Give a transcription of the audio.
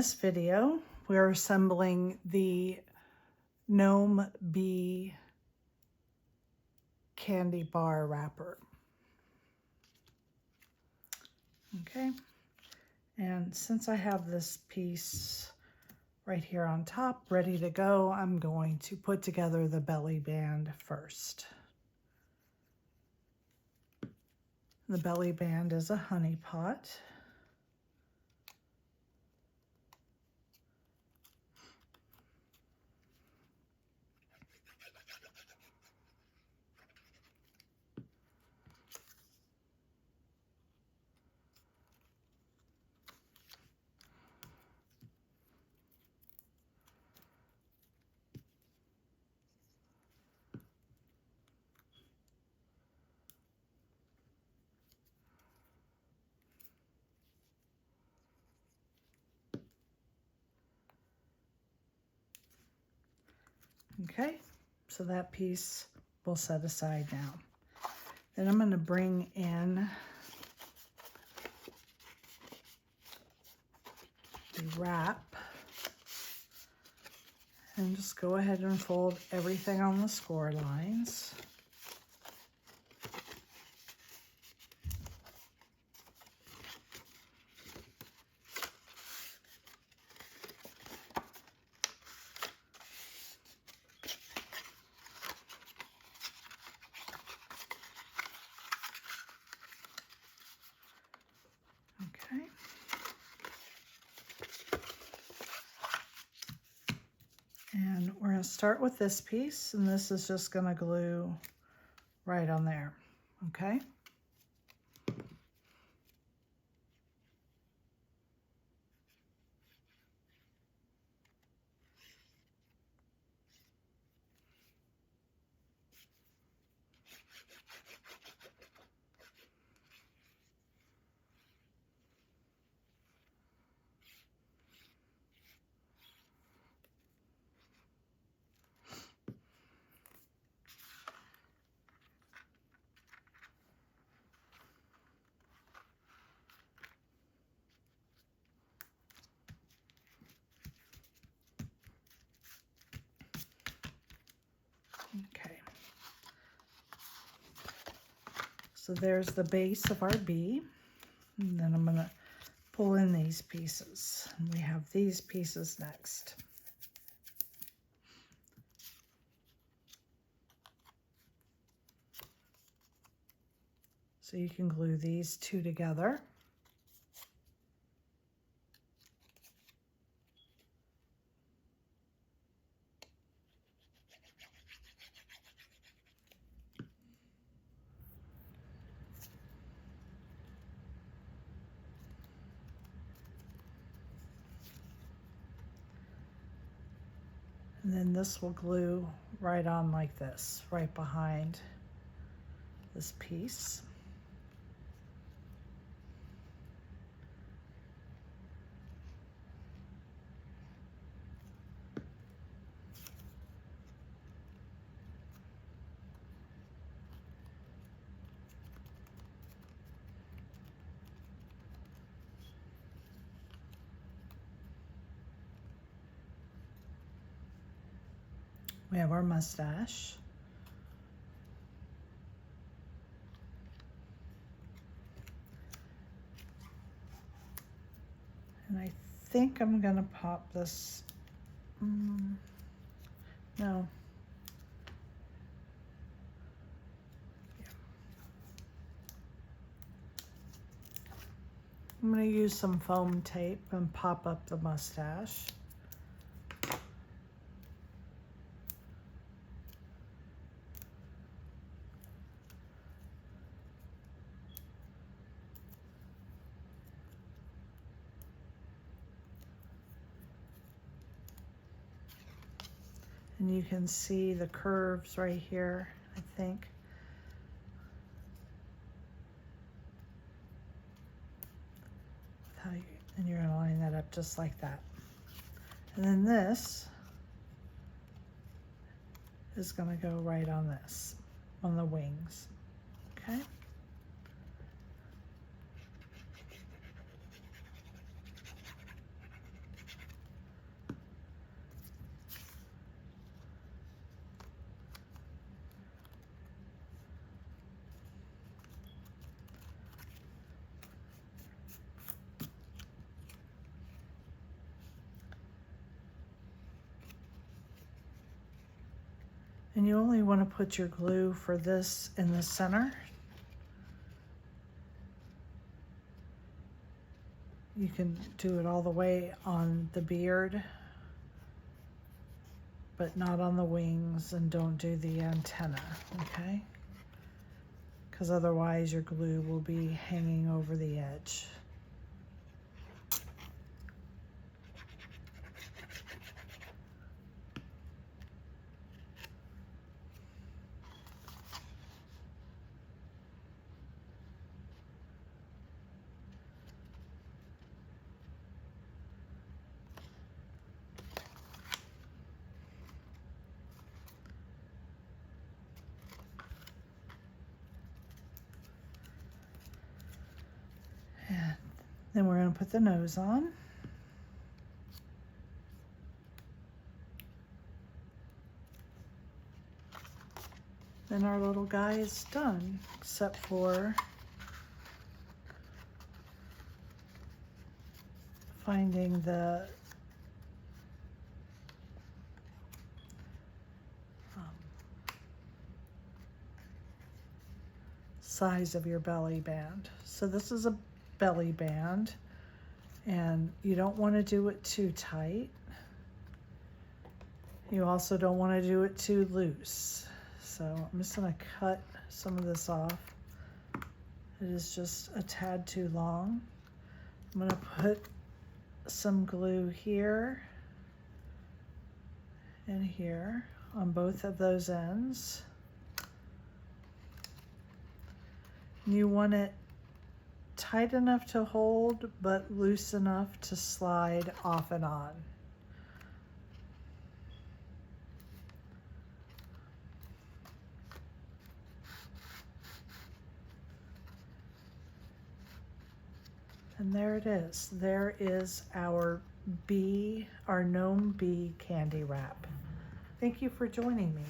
This video, we're assembling the Gnome Bee candy bar wrapper. Okay, and since I have this piece right here on top ready to go, I'm going to put together the belly band first. The belly band is a honey pot. Okay, so that piece we'll set aside now. Then I'm going to bring in the wrap and just go ahead and fold everything on the score lines. Okay. And we're going to start with this piece, and this is just going to glue right on there. Okay. Okay, so there's the base of our bee, and then I'm going to pull in these pieces, and we have these pieces next. So you can glue these two together. And then this will glue right on like this, right behind this piece. We have our mustache. And I think I'm gonna pop this, no. Yeah. I'm gonna use some foam tape and pop up the mustache. And you can see the curves right here, I think. And you're gonna line that up just like that. And then this is gonna go right on this, on the wings, okay? And you only want to put your glue for this in the center. You can do it all the way on the beard, but not on the wings, and don't do the antenna, okay? Because otherwise your glue will be hanging over the edge. And then we're going to put the nose on. Then our little guy is done, except for finding the size of your belly band. So this is a belly band, and you don't want to do it too tight. You also don't want to do it too loose. So I'm just going to cut some of this off. It is just a tad too long. I'm going to put some glue here and here on both of those ends. You want it tight enough to hold, but loose enough to slide off and on. And there it is. There is our Gnome bee candy wrap. Thank you for joining me.